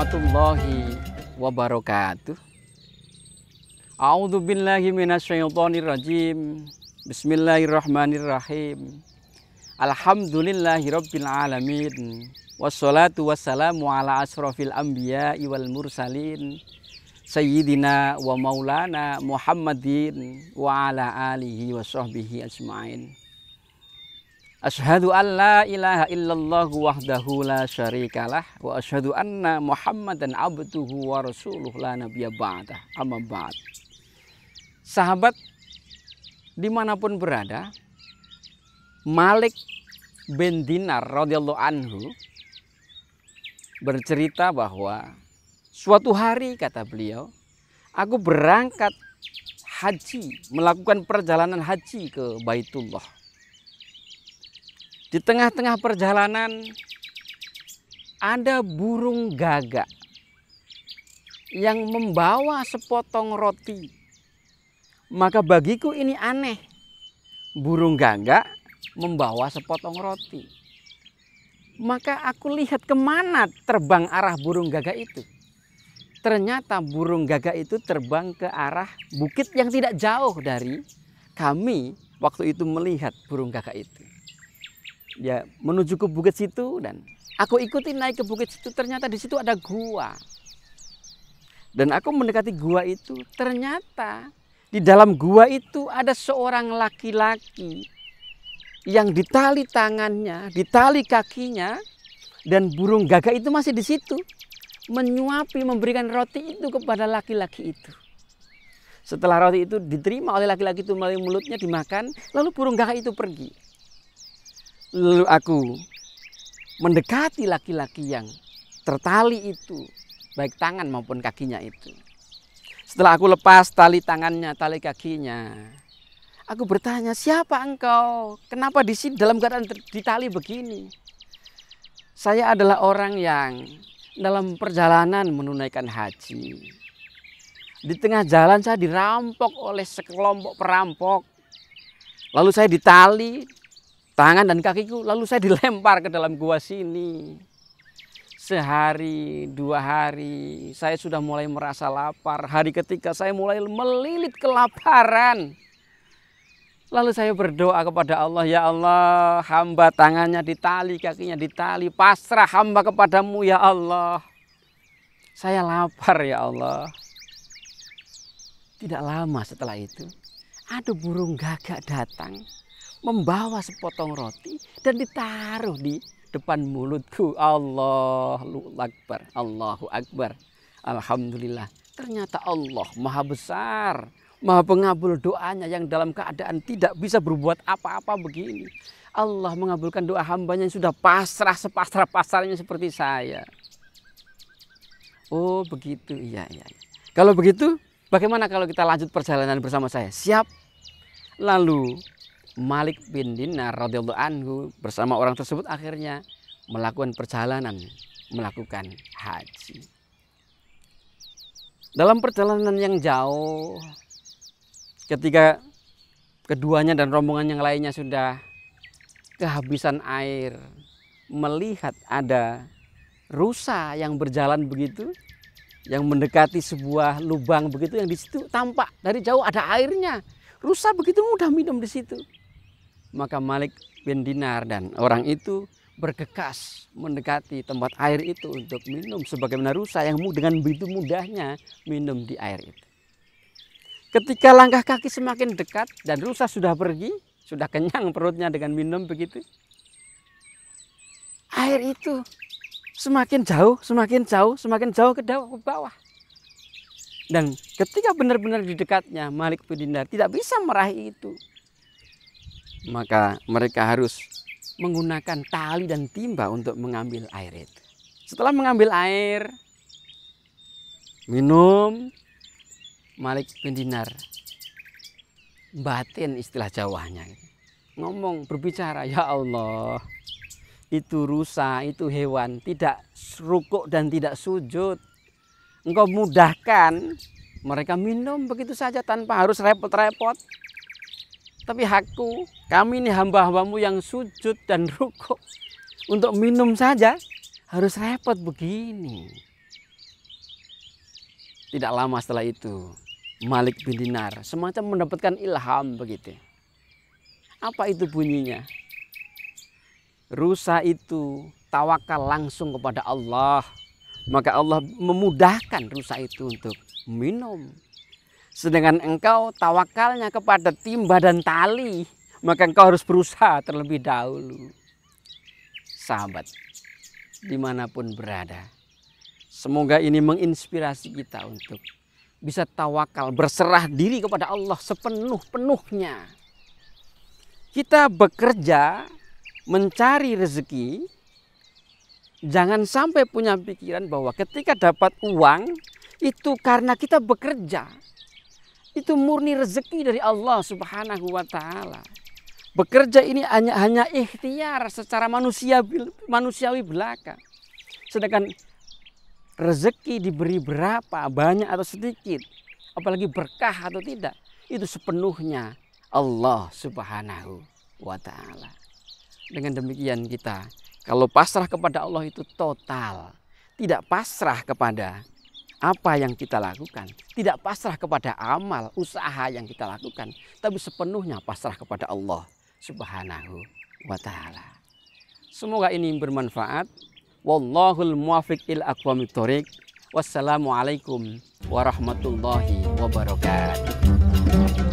warahmatullahi wabarakatuh. A'udzu billahi minasyaitonir rajim. Bismillahirrahmanirrahim. Alhamdulillahirabbil alamin. Wassalatu wassalamu ala asrofil anbiya'i wal mursalin. Sayyidina wa maulana Muhammadin wa ala alihi wa sahbihi ajma'in. Asyhadu an la ilaha illallah wahdahu la syarikalah wa asyhadu anna Muhammadan abduhu wa rasuluh la nabiyya ba'dah. Amma ba'd. Sahabat dimanapun berada, Malik bin Dinar radhiyallahu anhu bercerita bahwa suatu hari, kata beliau, aku berangkat haji, melakukan perjalanan haji ke Baitullah. Di tengah-tengah perjalanan ada burung gagak yang membawa sepotong roti. Maka bagiku ini aneh, burung gagak membawa sepotong roti. Maka aku lihat kemana terbang arah burung gagak itu. Ternyata burung gagak itu terbang ke arah bukit yang tidak jauh dari kami waktu itu melihat burung gagak itu. Dia menuju ke bukit situ dan aku ikuti naik ke bukit situ. Ternyata di situ ada gua. Dan aku mendekati gua itu, ternyata di dalam gua itu ada seorang laki-laki yang ditali tangannya, ditali kakinya, dan burung gagak itu masih di situ menyuapi, memberikan roti itu kepada laki-laki itu. Setelah roti itu diterima oleh laki-laki itu melalui mulutnya, dimakan, lalu burung gagak itu pergi. Lalu aku mendekati laki-laki yang tertali itu, baik tangan maupun kakinya itu. Setelah aku lepas tali tangannya, tali kakinya, aku bertanya, siapa engkau? Kenapa di sini dalam keadaan ditali begini? Saya adalah orang yang dalam perjalanan menunaikan haji. Di tengah jalan saya dirampok oleh sekelompok perampok. Lalu saya ditali tangan dan kakiku, lalu saya dilempar ke dalam gua sini. Sehari, 2 hari, saya sudah mulai merasa lapar. Hari ketiga saya mulai melilit kelaparan. Lalu saya berdoa kepada Allah, ya Allah, hamba tangannya ditali, kakinya ditali, pasrah hamba kepadamu ya Allah. Saya lapar ya Allah. Tidak lama setelah itu, ada burung gagak datang, membawa sepotong roti dan ditaruh di depan mulutku. Allahu Akbar, Allahu Akbar. Alhamdulillah. Ternyata Allah Maha Besar, Maha Pengabul doanya yang dalam keadaan tidak bisa berbuat apa-apa begini. Allah mengabulkan doa hambanya yang sudah pasrah sepasrah-pasrahnya seperti saya. Oh begitu, iya. Kalau begitu, bagaimana kalau kita lanjut perjalanan bersama saya? Siap? Lalu Malik bin Dinar radhiyallahu anhu bersama orang tersebut akhirnya melakukan perjalanan, melakukan haji. Dalam perjalanan yang jauh, ketika keduanya dan rombongan yang lainnya sudah kehabisan air, melihat ada rusa yang berjalan begitu, yang mendekati sebuah lubang begitu, yang di situ tampak dari jauh ada airnya. Rusa begitu mudah minum di situ. Maka Malik bin Dinar dan orang itu bergegas mendekati tempat air itu untuk minum, sebagaimana rusa yang dengan begitu mudahnya minum di air itu. Ketika langkah kaki semakin dekat dan rusa sudah pergi, sudah kenyang perutnya dengan minum begitu, air itu semakin jauh ke bawah. Dan ketika benar-benar di dekatnya, Malik bin Dinar tidak bisa meraih itu. Maka mereka harus menggunakan tali dan timba untuk mengambil air itu. Setelah mengambil air, minum, Malik bin Dinar batin istilah Jawanya. Ngomong, berbicara, ya Allah, itu rusa, itu hewan tidak rukuk dan tidak sujud. Engkau mudahkan mereka minum begitu saja tanpa harus repot-repot. Tapi kami ini hamba-hambamu yang sujud dan rukuk, untuk minum saja harus repot begini. Tidak lama setelah itu, Malik bin Dinar semacam mendapatkan ilham begitu. Apa itu bunyinya? Rusa itu tawakal langsung kepada Allah. Maka Allah memudahkan rusa itu untuk minum. Sedangkan engkau tawakalnya kepada timba dan tali, maka engkau harus berusaha terlebih dahulu. Sahabat, dimanapun berada, semoga ini menginspirasi kita untuk bisa tawakal, berserah diri kepada Allah sepenuh-penuhnya. Kita bekerja, mencari rezeki, jangan sampai punya pikiran bahwa ketika dapat uang, itu karena kita bekerja. Itu murni rezeki dari Allah Subhanahu wa Ta'ala. Bekerja ini hanya ikhtiar secara manusiawi belaka. Sedangkan rezeki diberi berapa, banyak atau sedikit, apalagi berkah atau tidak, itu sepenuhnya Allah Subhanahu wa Ta'ala. Dengan demikian kita, kalau pasrah kepada Allah itu total, tidak pasrah kepada apa yang kita lakukan, tidak pasrah kepada amal, usaha yang kita lakukan, tapi sepenuhnya pasrah kepada Allah Subhanahu wa Ta'ala. Semoga ini bermanfaat. Wallahul muwaffiq ila aqwamit thoriq. Wassalamualaikum warahmatullahi wabarakatuh.